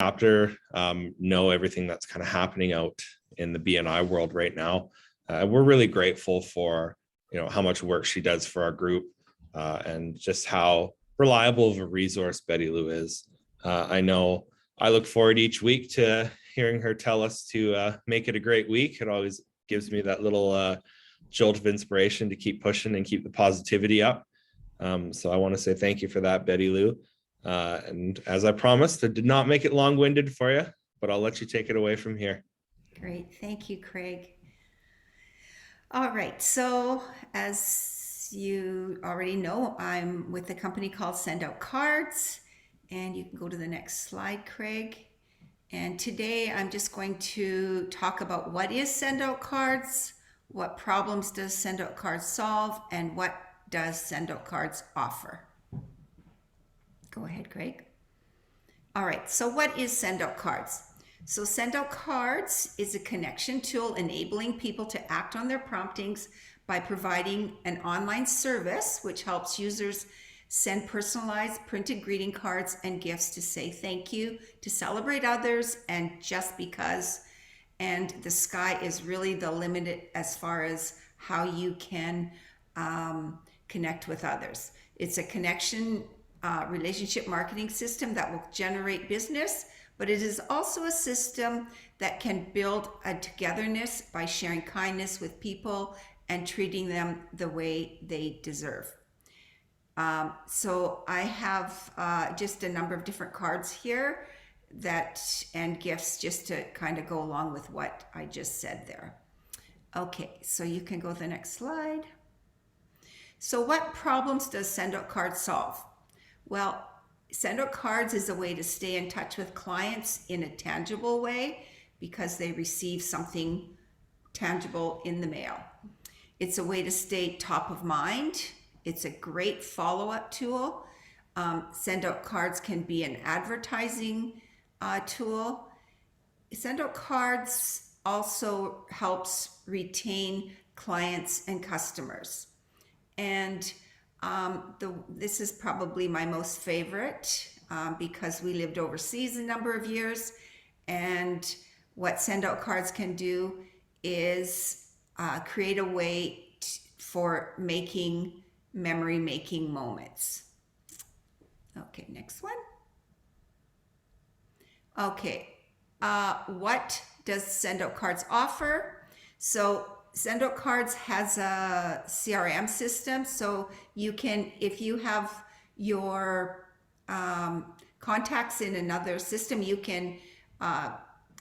chapter, know everything that's kind of happening out in the BNI world right now. We're really grateful for how much work she does for our group, and just how reliable of a resource Betty Lou is. I know I look forward each week to hearing her tell us to make it a great week. It always gives me that little jolt of inspiration to keep pushing and keep the positivity up. So I want to say thank you for that, Betty Lou. And as I promised, I did not make it long-winded for you, but I'll let you take it away from here. Great. Thank you, Craig. All right. So as you already know, I'm with a company called SendOutCards, and you can go to the next slide, Craig. And today I'm just going to talk about what is SendOutCards, what problems does SendOutCards solve, and what does SendOutCards offer. Go ahead, Craig. All right, so what is SendOutCards? So SendOutCards is a connection tool enabling people to act on their promptings by providing an online service which helps users send personalized printed greeting cards and gifts to say thank you, to celebrate others, and just because. And the sky is really the limit as far as how you can connect with others. It's a connection relationship marketing system that will generate business, but it is also a system that can build a togetherness by sharing kindness with people and treating them the way they deserve. So I have just a number of different cards here and gifts just to kind of go along with what I just said there. Okay, so you can go to the next slide. So what problems does SendOutCards solve? Well, SendOutCards is a way to stay in touch with clients in a tangible way because they receive something tangible in the mail. It's a way to stay top of mind. It's a great follow-up tool. SendOutCards can be an advertising tool. SendOutCards also helps retain clients and customers. And this is probably my most favorite because we lived overseas a number of years, and what SendOutCards can do is create a way for making memory-making moments. Okay, next one. Okay, what does SendOutCards offer? So SendOutCards has a CRM system, so you can, if you have your contacts in another system, you can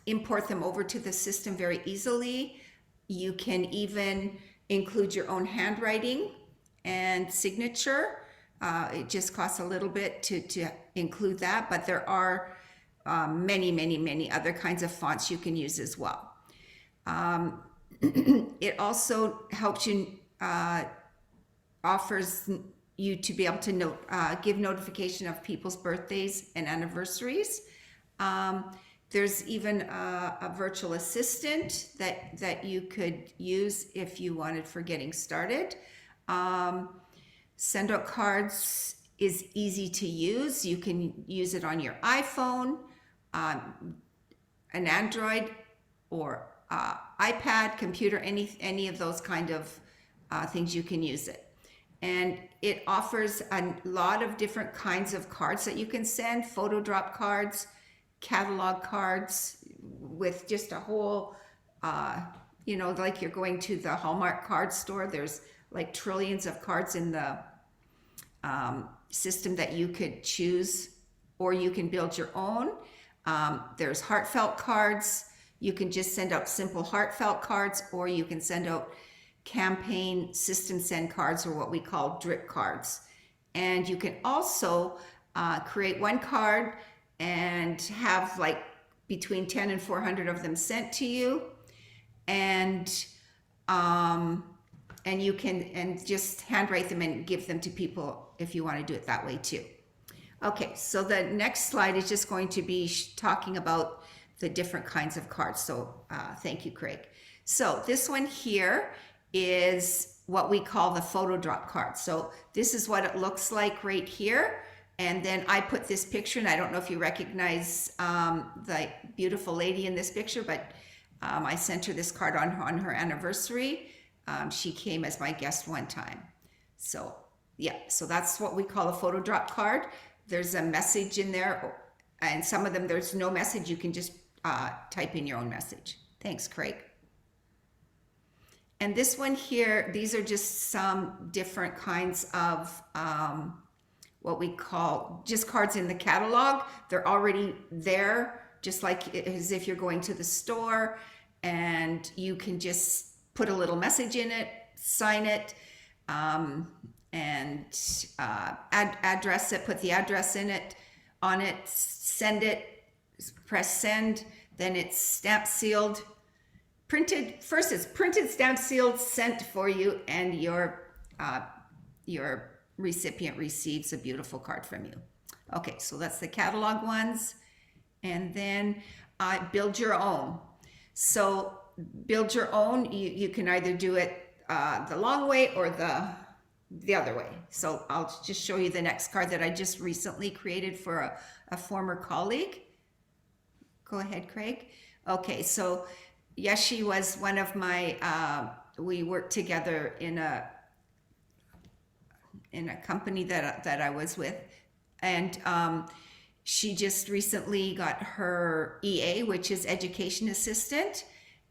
import them over to the system very easily. You can even include your own handwriting and signature. It just costs a little bit to include that, but there are many other kinds of fonts you can use as well. It also helps you, offers you to be able to give notification of people's birthdays and anniversaries. There's even a virtual assistant that you could use if you wanted for getting started. SendOutCards is easy to use. You can use it on your iPhone, an Android, or iPad, computer, any of those kind of things you can use it. And it offers a lot of different kinds of cards that you can send, photo drop cards, catalog cards, with just a whole, like you're going to the Hallmark card store. There's like trillions of cards in the system that you could choose, or you can build your own. There's heartfelt cards. You can just send out simple heartfelt cards, or you can send out campaign system send cards, or what we call drip cards. And you can also create one card and have like between 10 and 400 of them sent to you. And you can just handwrite them and give them to people if you want to do it that way too. Okay, so the next slide is just going to be talking about the different kinds of cards. So thank you, Craig. So this one here is what we call the photo drop card. So this is what it looks like right here. And then I put this picture, and I don't know if you recognize the beautiful lady in this picture, but I sent her this card on her anniversary. She came as my guest one time. So yeah, so that's what we call a photo drop card. There's a message in there, and some of them there's no message. You can just type in your own message. Thanks, Craig. And this one here, these are just some different kinds of what we call just cards in the catalog. They're already there, just like as if you're going to the store, and you can just put a little message in it, sign it, and address it, put the address in it, on it, send it, press send, then it's stamp sealed, printed. First it's printed, stamp sealed, sent for you, and your recipient receives a beautiful card from you. Okay, so that's the catalog ones. And then build your own. So build your own, you can either do it the long way or the other way. So I'll just show you the next card that I just recently created for a former colleague. Go ahead, Craig. Okay, so yes, she was one of my, we worked together in a company that I was with, and she just recently got her EA, which is education assistant,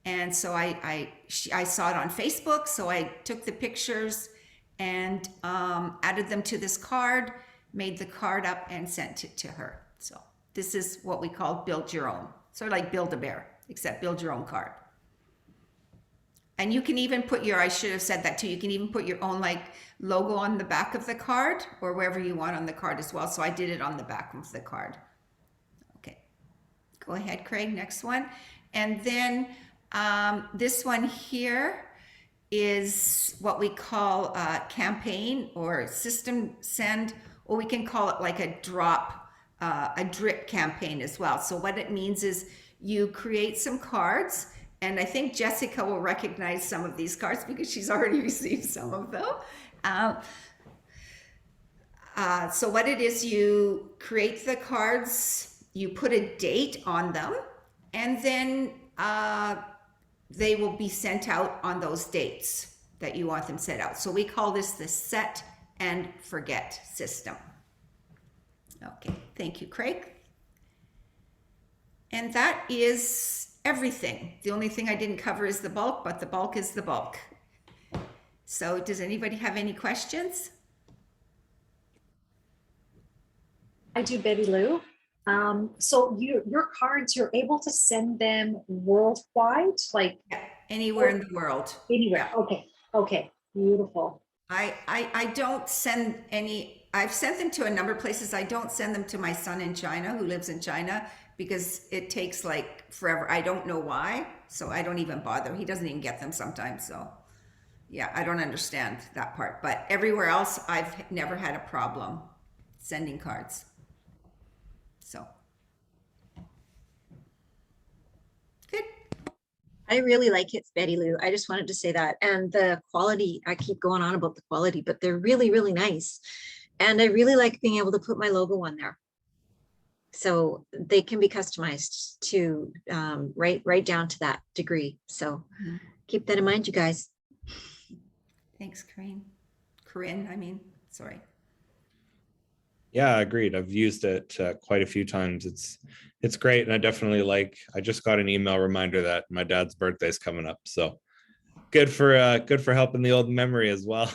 and so I saw it on Facebook, so I took the pictures and added them to this card, made the card up, and sent it to her. So this is what we call build your own, sort of like Build-A-Bear, except build your own card. And you can even put your, I should have said that too, you can even put your own like logo on the back of the card or wherever you want on the card as well. So I did it on the back of the card. Okay, go ahead, Craig, next one. And then this one here is what we call a campaign or system send, or we can call it like a drip campaign as well. So what it means is you create some cards, and I think Jessica will recognize some of these cards because she's already received some of them. So what it is, you create the cards, you put a date on them, and then they will be sent out on those dates that you want them sent out. So we call this the set and forget system. Okay, thank you, Craig. And that is everything. The only thing I didn't cover is the bulk, but the bulk is the bulk. So does anybody have any questions? I do, Betty Lou. So your cards, you're able to send them worldwide, like Yeah, anywhere in the world. anywhere. Yeah. Okay. Okay. Beautiful. I don't send any, I've sent them to a number of places. I don't send them to my son in China who lives in China because it takes like forever. I don't know why, so I don't even bother. He doesn't even get them sometimes, so yeah, I don't understand that part. But everywhere else, I've never had a problem sending cards. So good. I really like it, Betty Lou. I just wanted to say that. And the quality, I keep going on about the quality, but they're really, really nice. And I really like being able to put my logo on there. So they can be customized to right down to that degree. So keep that in mind, you guys. Thanks, Corinne, I mean, sorry. Yeah, agreed. I've used it quite a few times. It's great, and I definitely I just got an email reminder that my dad's birthday is coming up, so good for helping the old memory as well.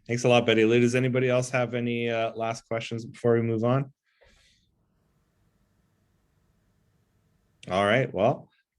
Thanks a lot, Betty Lou. Does anybody else have any last questions before we move on? All right. Well,